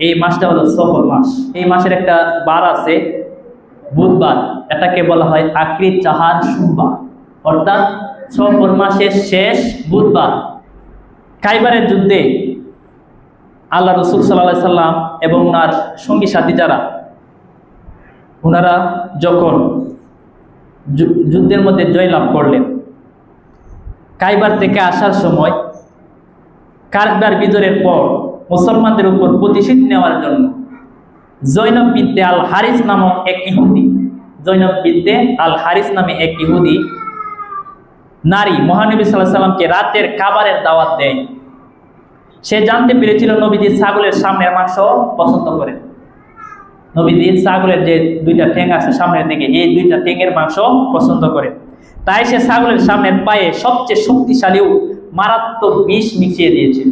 এই মাসটা হলো সফর মাস। এই মাসের একটা বার আছে বুধবার, এটাকে বলা হয় আকৃত চাহার সোমবার, অর্থাৎ সফর মাসের শেষ বুধবার। খাইবারের যুদ্ধে আল্লাহ রসুল সাল্লাল্লাহু সাল্লাম এবং ওনার সঙ্গী সাথী যারা, ওনারা যখন যুদ্ধের মধ্যে জয়লাভ করলেন, খাইবার থেকে আসার সময় খাইবার বিজয়ের পর মুসলমানদের উপর প্রতিশোধ নেওয়ার জন্য জৈনব বিনতে আল হারিস নামক এক ইহুদি, জৈনব বিনতে আল হারিস নামে এক ইহুদি নারী মহানবী সাল্লাল্লাহু আলাইহি সাল্লামকে রাতের খাবারের দাওয়াত দেয়। সে জানতে পেরেছিল নবীজি ছাগলের সামনের মাংস পছন্দ করে। নবীজি ছাগলের যে দুইটা ঠ্যাং আছে সামনের দিকে, এই দুইটা ঠ্যাঙের মাংস পছন্দ করে। তাই সে ছাগলের সামনের পায়ে সবচেয়ে শক্তিশালী মারাত্মক বিষ মিশিয়ে দিয়েছিল,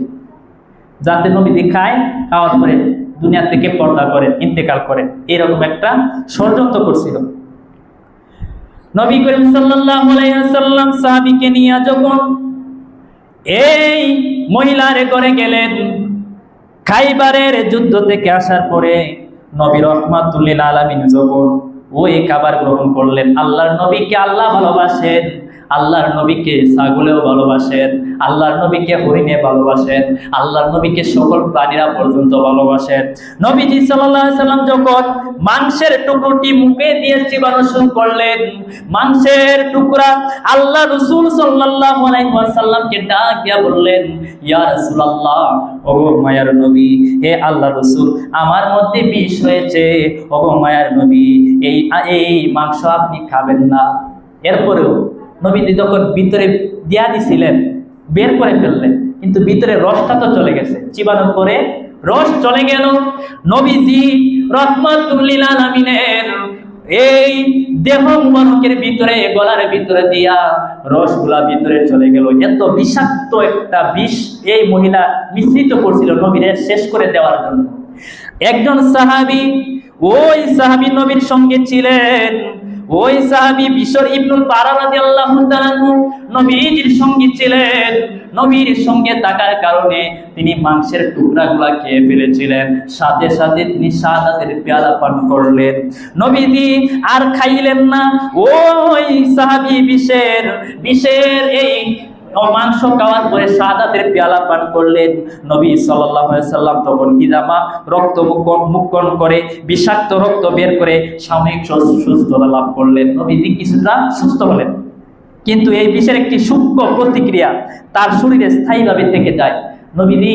যাতে নবীজি খায়, খাওয়ার পরে দুনিয়া থেকে পর্দা করে ইন্তেকাল করে। এরকম একটা ষড়যন্ত্র করছিল। নবী করিম সাল্লাল্লাহু আলাইহি ওয়াসাল্লাম সাহাবীকে নিয়ে যখন এই মহিলার ঘরে গেলেন, খাইবারের যুদ্ধ থেকে আসার পরে নবী রাহমাতুল লিল আলামিন যখন ওই খাবার গ্রহণ করলেন, আল্লাহর নবীকে আল্লাহ ভালোবাসেন, আল্লাহর নবীকে ছাগলেও ভালোবাসেন, আল্লাহর নবীকে হরিণে ভালোবাসেন, আল্লাহর নবীকে সকল প্রাণীরা পর্যন্ত ভালোবাসেন। নবীজি সাল্লাল্লাহু আলাইহি সাল্লাম যখন মাংসের টুকরোটি মুখে দিয়ে চিবানো শুরু করলেন, মাংসের টুকরা আল্লাহ রাসূল সাল্লাল্লাহু আলাইহি ওয়াসাল্লামকে ডাক দিয়া বললেন, ইয়া রাসূলুল্লাহ, ওগো মায়ার নবী, হে আল্লাহর রাসূল, আমার মধ্যে বিষ হয়েছে, ওগো মায়ার নবী, এই মাংস আপনি খাবেন না। এরপরেও নবীজি যখন ভিতরে দিয়া দিছিলেন, বের করে ফেললেন, কিন্তু ভিতরে রসটা তো চলে গেছে, চিবানোর পরে রস চলে গেল। নবীজি রাহমাতুল লিল আলামিনের এই দেহ মুবারকের ভিতরে, গলার ভিতরে দিয়া রসগুলা ভিতরে চলে গেল। এত বিষাক্ত একটা বিষ এই মহিলা মিশ্রিত করছিল নবীরে শেষ করে দেওয়ার জন্য। একজন সাহাবী, ওই সাহাবী নবীর সঙ্গে ছিলেন, ওই সাহাবী বিশর ইবনুল বারা রাদিয়াল্লাহু তাআলা নবীর সঙ্গে ছিলেন। নবীর সঙ্গে থাকার কারণে তিনি মাংসের টুকরাগুলা খেয়ে ফেলেছিলেন, সাথে সাথে তিনি শাহাদাতের পেয়ালা পান করলেন। নবীজি আর খাইলেন না। ওই সাহাবী বিষের এই মাংস খাওয়ার পরে শাহাদাতের পেয়ালা পান করলেন। নবী সাল্লাল্লাহু আলাইহি সাল্লাম তখন হিজামা রক্ত মুক্কন করে বিষাক্ত রক্ত বের করে সাময়িক সুস্থতা লাভ করলেন। নবীজি কিছুটা সুস্থ হলেন, কিন্তু এই বিষের একটি সূক্ষ্ম প্রতিক্রিয়া তার শরীরে স্থায়ীভাবে থেকে যায়। নবীজি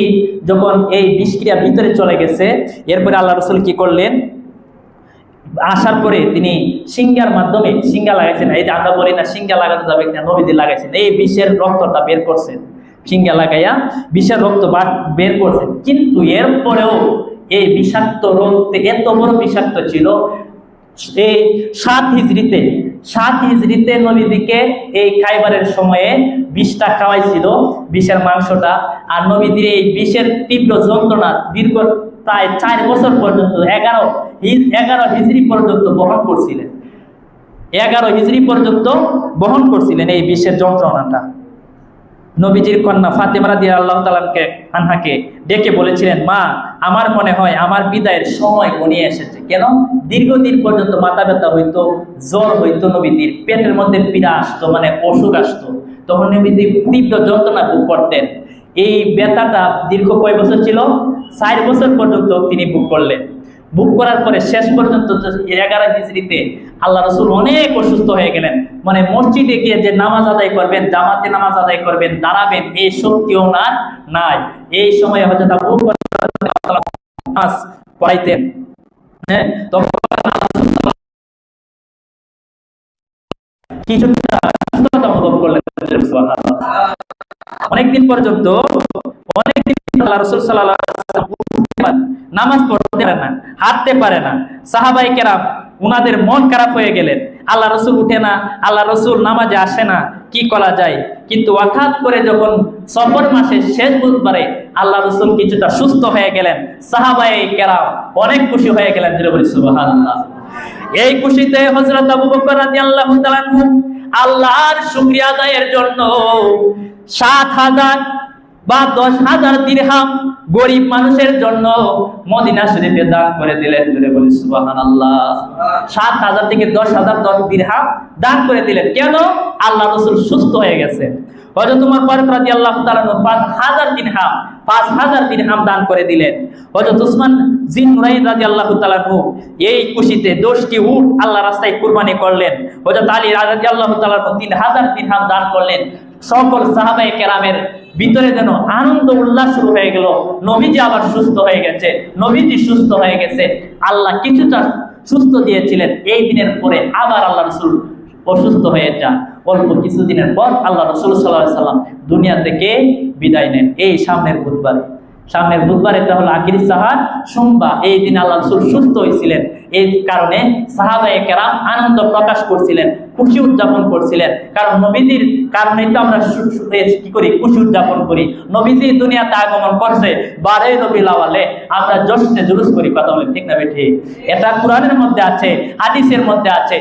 যখন এই বিষক্রিয়া ভিতরে চলে গেছে, এরপরে আল্লাহ রাসূল কি করলেন, আসার পরে তিনি সিঙ্গার মাধ্যমে সিঙ্গা লাগাইছেন। এই যে আমরা বলি না সিঙ্গা লাগাতে যাবে কিনা, নবীজি লাগাইছেন। এই বিষের রক্তটা বের করছেন, সিঙ্গা লাগাইয়া বিষের রক্ত বের করছেন। কিন্তু এরপরেও এই বিষাক্ত রক্ত এত বড় বিষাক্ত ছিল। এই 7 হিজরিতে নবীজিকে এই খাইবারের সময়ে বিষটা খাওয়াইছিল, বিষের মাংসটা। আর নবীজির এই বিষের তীব্র যন্ত্রণা দীর্ঘ প্রায় 4 বছর পর্যন্ত 11 হিজরি পর্যন্ত বহন করছিলেন। 11 হিজরি পর্যন্ত বহন করছিলেন এই বিষের যন্ত্রণাটা। নবীজির কন্যা ফাতেমা রাদিয়াল্লাহু তাআলা আনহাকে ডেকে বলেছিলেন, মা, আমার মনে হয় আমার বিদায়ের সময় ঘনিয়ে এসেছে। কেন? দীর্ঘদিন পর্যন্ত মাথা ব্যথা হইতো, জ্বর হইতো, নবীজির পেটের মধ্যে পীড়া আসতো, মানে অসুখ আসতো। তখন নবীজি তীব্র যন্ত্রণা ভোগ করতেন। এই ব্যথাটা দীর্ঘ কয় বছর ছিল? 4 বছর পর্যন্ত তিনি ভোগ করলেন। ভোগ করার পরে শেষ পর্যন্ত 11 হিজরিতে আল্লাহ রাসূল অনেক অসুস্থ হয়ে গেলেন। মানে মসজিদে গিয়ে যে নামাজ আদায় করবেন, জামাতে নামাজ আদায় করবেন, দাঁড়াবেন, এই শক্তিও নাই। এই সময় হযরত আবু বকর নামাজ পড়াইতেন। হ্যাঁ, তখন কিছুটা সুস্থতা অনুভব করলেন। অনেকদিন পর্যন্ত আল্লাহ রাসূল সাল্লাল্লাহু আলাইহি ওয়াসাল্লাম নামাজ পড়তে পারে না, হাঁটতে পারে না। সাহাবায়ে কেরাম উনাদের মন খারাপ হয়ে গেলেন। আল্লাহ রাসূল উঠে না, আল্লাহ রাসূল নামাজে আসে না, কি করা যায়? কিন্তু হঠাৎ করে যখন সফর মাসের শেষ বুধবারে আল্লাহ রাসূল কিছুটা সুস্থ হয়ে গেলেন, সাহাবায়ে কেরাম অনেক খুশি হয়ে গেলেন। সুবহানাল্লাহ। এই খুশিতে হযরত আবু বকর রাদিয়াল্লাহু তাআলা আল্লাহর শুকরিয়া আদায়ের জন্য 7,000 বা 10,000 দিরহাম গরিব মানুষের জন্য মদিনা শরীফে দান করে দিলেন। জোরে বলি সুবহানাল্লাহ। 7,000 থেকে 10,000 দিরহাম দান করে দিলেন। কেন? আল্লাহ রাসূল সুস্থ হয়ে গেছে। হযরত উমর ফারুক রাদিয়াল্লাহু তাআলা 5,000 দিরহাম দান করে দিলেন। হযরত উসমান জিন নুরাইন রাদিয়াল্লাহু তাআলা এই খুশিতে 10টি উট আল্লাহর রাস্তায় কুরবানি করলেন। হযরত আলী রাদিয়াল্লাহু তাআলা 3,000 দিরহাম দান করলেন। সকল সাহাবায়ে কেরামের ভিতরে যেন আনন্দ উল্লাস শুরু হয়ে গেল। নবীজি আবার সুস্থ হয়ে গেছে, নবীজি সুস্থ হয়ে গেছে। আল্লাহ কিছুটা সুস্থ দিয়েছিলেন। এই দিনের পরে আবার আল্লাহ রাসূল অসুস্থ হয়ে যান। অল্প কিছুদিনের পর আল্লাহ রাসূল সাল্লাল্লাহু আলাইহি সাল্লাম দুনিয়া থেকে বিদায় নেন। এই সামনের বুধবার এটা হলো আখিরি সাহার সোমবার। এই দিন আল্লাহ রাসূল সুস্থ হয়েছিলেন। এই কারণে সাহাবায়ে কেরাম আনন্দ প্রকাশ করছিলেন, খুশি উদযাপন করছিলেন। কারণ নবীজির কারণেই তো আমরা কি করি, খুশি উদযাপন করি। নবীজি দুনিয়াতে আগমন করছে 12 রবিউল আউয়ালে, আমরা জশ্নে জুলুস করি। কথা বলেন ঠিক না বেঠিক? এটা কোরআনের মধ্যে আছে, হাদিসের মধ্যে আছে।